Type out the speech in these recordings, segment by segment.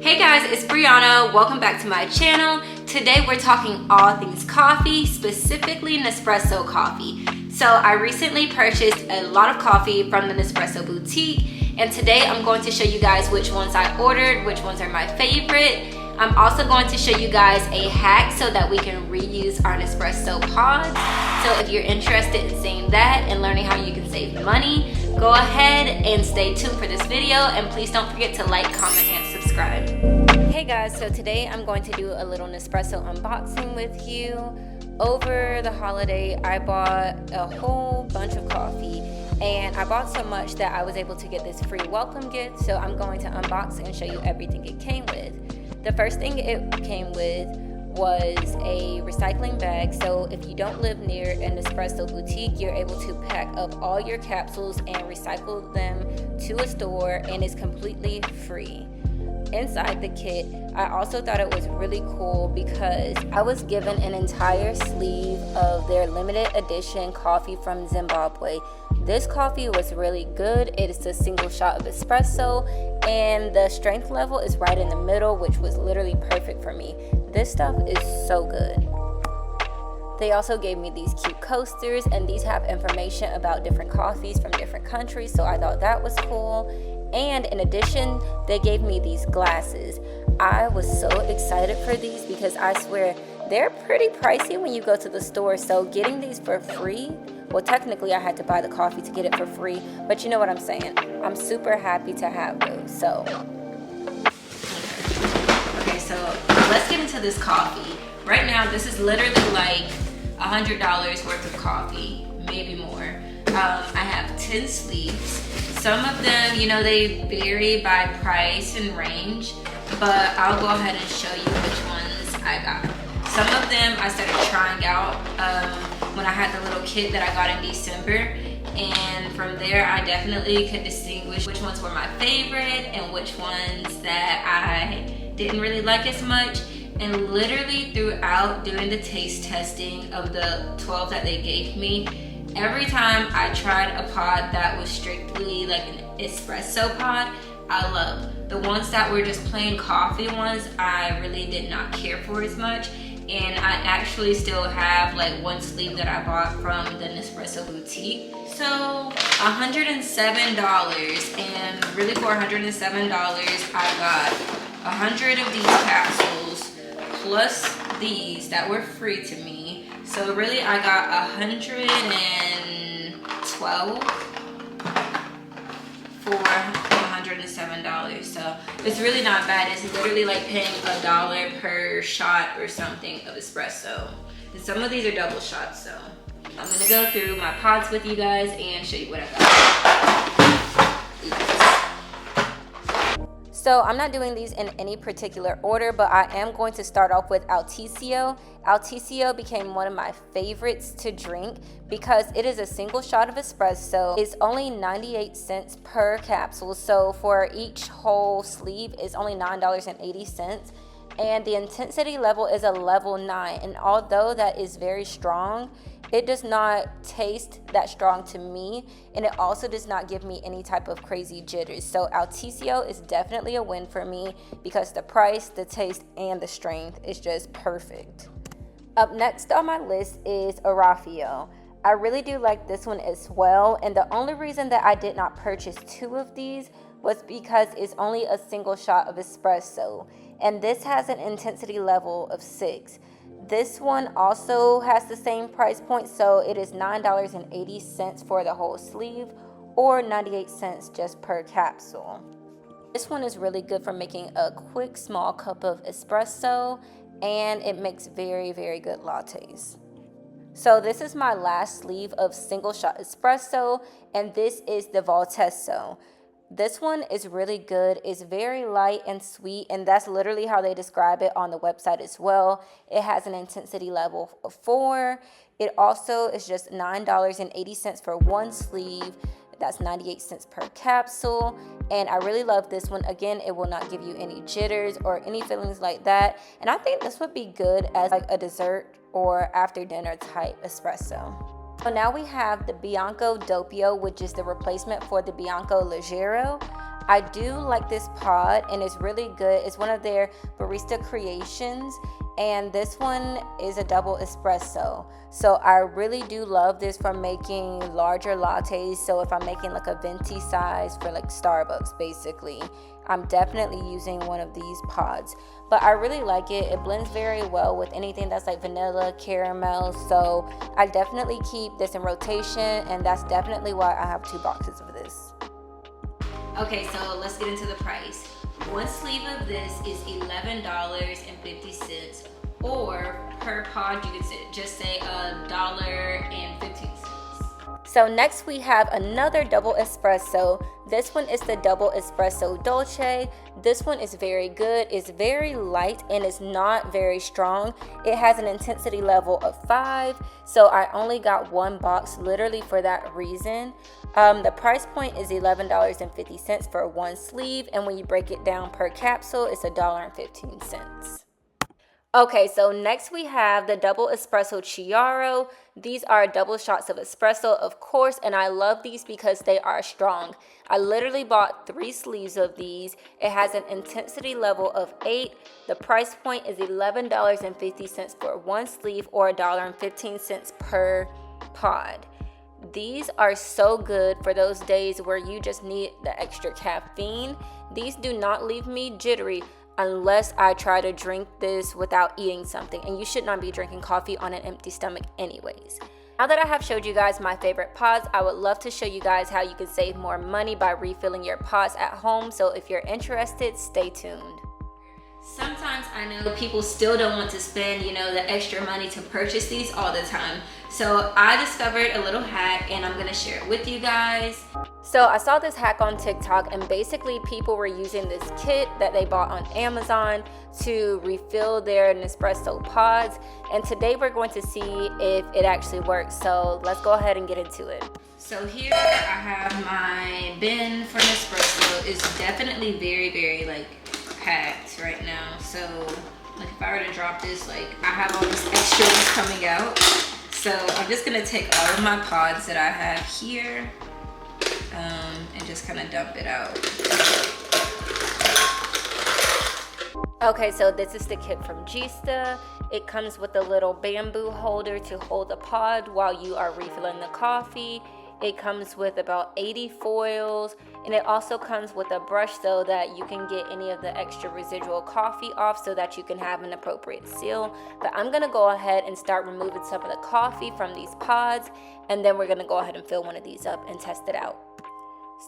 Hey guys, it's Brianna. Welcome back to my channel. Today we're talking all things coffee, specifically Nespresso coffee. So I recently purchased a lot of coffee from the Nespresso Boutique, and today I'm going to show you guys which ones I ordered, which ones are my favorite. I'm also going to show you guys a hack so that we can reuse our Nespresso Pods. So if you're interested in seeing that and learning how you can save money, go ahead and stay tuned for this video, and please don't forget to like, comment, and subscribe. Hey guys, so today I'm going to do a little Nespresso unboxing with you. Over the holiday, I bought a whole bunch of coffee, and I bought so much that I was able to get this free welcome gift, so I'm going to unbox and show you everything it came with. The first thing it came with was a recycling bag. So if you don't live near a Nespresso boutique, you're able to pack up all your capsules and recycle them to a store, and it's completely free. Inside the kit, I also thought it was really cool because I was given an entire sleeve of their limited edition coffee from Zimbabwe. This coffee was really good. It is a single shot of espresso, and the strength level is right in the middle, which was literally perfect for me. This stuff is so good. They also gave me these cute coasters, and these have information about different coffees from different countries, so I thought that was cool. And in addition, they gave me these glasses. I was so excited for these because I swear they're pretty pricey when you go to the store, so getting these for free, well, technically I had to buy the coffee to get it for free, but you know what I'm saying. I'm super happy to have those. So okay, so let's get into this coffee. Right now, this is literally like $100 worth of coffee, maybe more. I have 10 sleeves. Some of them, you know, they vary by price and range, but I'll go ahead and show you which ones I got. Some of them I started trying out when I had the little kit that I got in December, and from there I definitely could distinguish which ones were my favorite and which ones that I didn't really like as much. And literally throughout doing the taste testing of the 12 that they gave me, every time I tried a pod that was strictly like an espresso pod, I loved. The ones that were just plain coffee ones, I really did not care for as much. And I actually still have like one sleeve that I bought from the Nespresso Boutique. So $107, and really for $107, I got 100 of these capsules plus these that were free to me. So really I got 112 for $107. So it's really not bad. It's literally like paying $1 per shot or something of espresso. And some of these are double shots, so I'm gonna go through my pods with you guys and show you what I got. So I'm not doing these in any particular order, but I am going to start off with Alticio. Alticio became one of my favorites to drink because it is a single shot of espresso. It's only 98 cents per capsule, so for each whole sleeve it's only $9.80, and the intensity level is a level 9, and although that is very strong, it does not taste that strong to me, and it also does not give me any type of crazy jitters. So Alticio is definitely a win for me because the price, the taste, and the strength is just perfect. Up next on my list is Orafio. I really do like this one as well, and the only reason that I did not purchase 2 of these was because it's only a single shot of espresso, and this has an intensity level of 6. This one also has the same price point, so it is $9.80 for the whole sleeve, or 98 cents just per capsule. This one is really good for making a quick small cup of espresso, and it makes very, very good lattes. So this is my last sleeve of single shot espresso, and this is the Valtesso. This one is really good. It's very light and sweet, and that's literally how they describe it on the website as well. It has an intensity level of 4. It also is just $9.80 for one sleeve. That's 98 cents per capsule, and I really love this one. Again, it will not give you any jitters or any feelings like that, and I think this would be good as like a dessert or after dinner type espresso. So now we have the Bianco Doppio, which is the replacement for the Bianco Leggero. I do like this pod, and it's really good. It's one of their barista creations, and this one is a double espresso. So I really do love this for making larger lattes. So if I'm making like a venti size for like Starbucks, basically, I'm definitely using one of these pods. But I really like it. It blends very well with anything that's like vanilla, caramel. So I definitely keep this in rotation, and that's definitely why I have 2 boxes of this. Okay, so let's get into the price. One sleeve of this is $11.50, or per pod you could just say $1.15. So next we have another double espresso. This one is the double espresso dolce. This one is very good. It's very light and it's not very strong. It has an intensity level of 5. So I only got 1 box literally for that reason. The price point is $11.50 for 1 sleeve, and when you break it down per capsule, it's $1.15. Okay, so next we have the double espresso Chiaro. These are double shots of espresso, of course, and I love these because they are strong. I literally bought 3 sleeves of these. It has an intensity level of 8. The price point is $11.50 for 1 sleeve, or $1.15 per pod. These are so good for those days where you just need the extra caffeine. These do not leave me jittery unless I try to drink this without eating something, and you should not be drinking coffee on an empty stomach anyways. Now that I have showed you guys my favorite pods, I would love to show you guys how you can save more money by refilling your pods at home. So if you're interested, stay tuned. Sometimes I know people still don't want to spend, the extra money to purchase these all the time. So I discovered a little hack, and I'm gonna share it with you guys. So I saw this hack on TikTok, and basically people were using this kit that they bought on Amazon to refill their Nespresso pods. And today we're going to see if it actually works. So let's go ahead and get into it. So here I have my bin for Nespresso. It's definitely very, very packed right now. So if I were to drop this, I have all these extras coming out. So I'm just gonna take all of my pods that I have here and just kind of dump it out. Okay, so this is the kit from Gista. It comes with a little bamboo holder to hold the pod while you are refilling the coffee. It comes with about 80 foils, and it also comes with a brush so that you can get any of the extra residual coffee off so that you can have an appropriate seal. But I'm gonna go ahead and start removing some of the coffee from these pods, and then we're gonna go ahead and fill one of these up and test it out.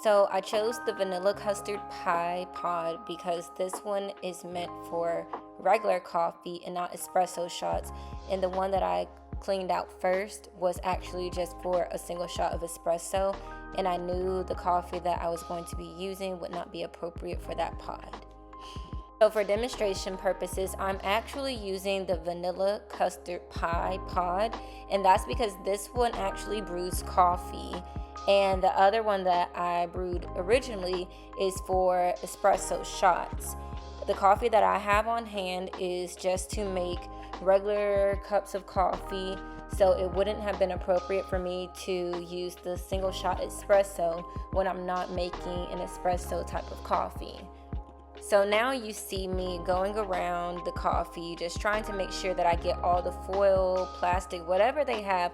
So I chose the vanilla custard pie pod because this one is meant for regular coffee and not espresso shots, and the one that I cleaned out first was actually just for a single shot of espresso, and I knew the coffee that I was going to be using would not be appropriate for that pod. So for demonstration purposes, I'm actually using the vanilla custard pie pod, and that's because this one actually brews coffee, and the other one that I brewed originally is for espresso shots. The coffee that I have on hand is just to make regular cups of coffee, so it wouldn't have been appropriate for me to use the single shot espresso when I'm not making an espresso type of coffee. So now you see me going around the coffee, just trying to make sure that I get all the foil, plastic, whatever they have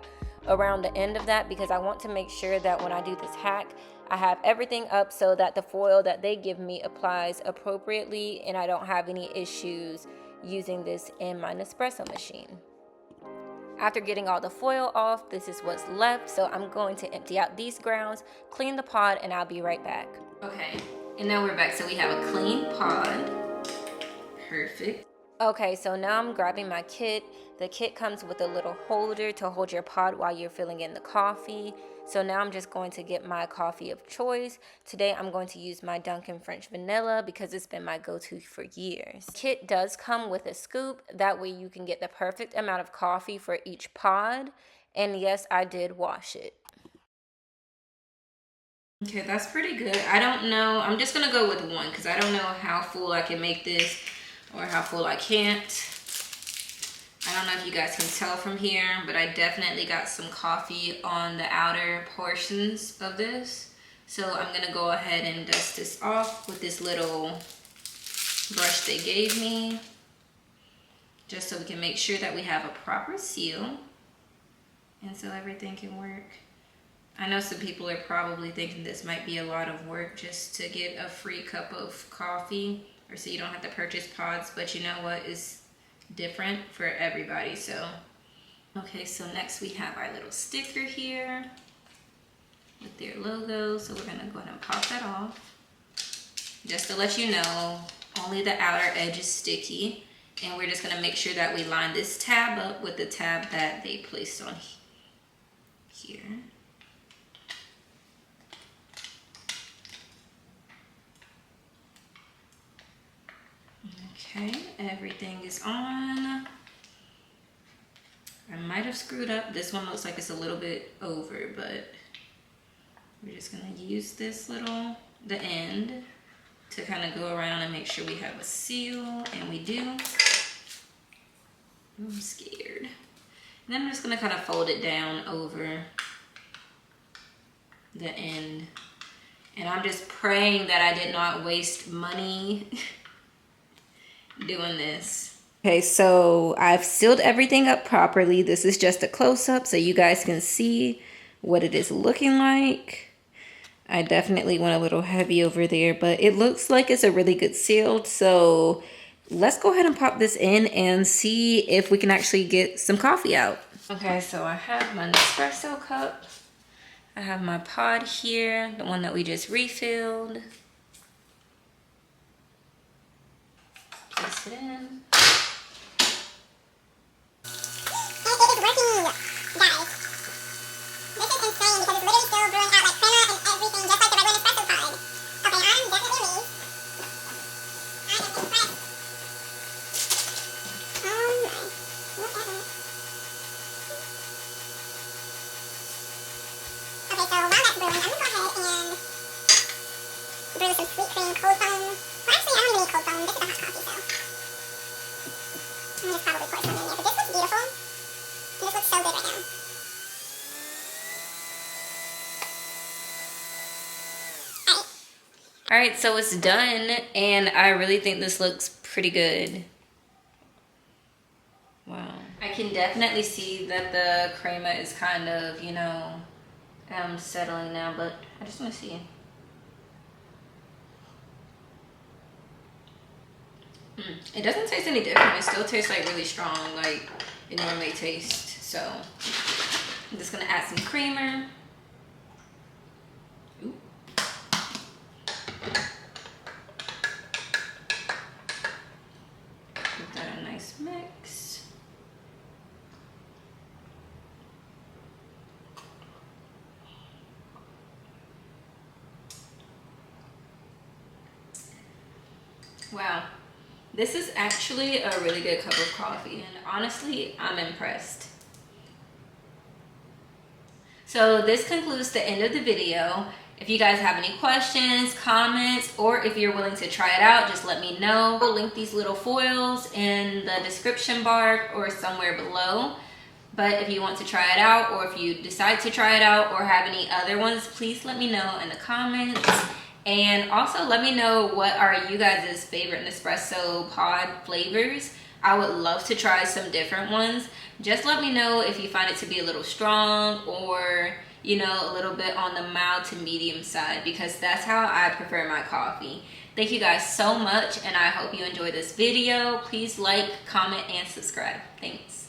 around the end of that, because I want to make sure that when I do this hack, I have everything up so that the foil that they give me applies appropriately and I don't have any issues using this in my Nespresso machine. After getting all the foil off, this is what's left, so I'm going to empty out these grounds, clean the pod, and I'll be right back. Okay, and now we're back. So we have a clean pod. Perfect. Okay, so now I'm grabbing my kit. The kit comes with a little holder to hold your pod while you're filling in the coffee. So now I'm just going to get my coffee of choice. Today I'm going to use my Dunkin' French Vanilla because it's been my go-to for years. Kit does come with a scoop. That way you can get the perfect amount of coffee for each pod. And yes, I did wash it. Okay, that's pretty good. I don't know. I'm just going to go with 1 because I don't know how full I can make this or how full I can't. I don't know if you guys can tell from here, but I definitely got some coffee on the outer portions of this. So I'm gonna go ahead and dust this off with this little brush they gave me, just so we can make sure that we have a proper seal and so everything can work. I know some people are probably thinking this might be a lot of work just to get a free cup of coffee, or so you don't have to purchase pods, but you know what, is different for everybody. So okay, so next we have our little sticker here with their logo. So we're gonna go ahead and pop that off. Just to let you know, only the outer edge is sticky. And we're just gonna make sure that we line this tab up with the tab that they placed on here. Okay, everything is on. I might have screwed up. This one looks like it's a little bit over, but we're just gonna use this the end to kind of go around and make sure we have a seal, and we do. I'm scared. And then I'm just gonna kind of fold it down over the end. And I'm just praying that I did not waste money doing this. Okay, so I've sealed everything up properly. This is just a close-up so you guys can see what it is looking like. I definitely went a little heavy over there, but it looks like it's a really good seal. So let's go ahead and pop this in and see if we can actually get some coffee out. Okay, so I have my Nespresso cup. I have my pod here, the one that we just refilled. Place it in. All right, so it's done, and I really think this looks pretty good. Wow. I can definitely see that the crema is kind of, you know, settling now, but I just want to see. It doesn't taste any different. It still tastes like really strong, like it normally tastes. So I'm just gonna add some creamer. Ooh. Give that a nice mix. Wow. This is actually a really good cup of coffee, and honestly, I'm impressed. So this concludes the end of the video. If you guys have any questions, comments, or if you're willing to try it out, just let me know. I'll link these little foils in the description bar or somewhere below. But if you want to try it out, or if you decide to try it out or have any other ones, please let me know in the comments. And also let me know what are you guys' favorite Nespresso pod flavors. I would love to try some different ones. Just let me know if you find it to be a little strong, or you know, a little bit on the mild to medium side, because that's how I prefer my coffee. Thank you guys so much, and I hope you enjoyed this video. Please like, comment, and subscribe. Thanks.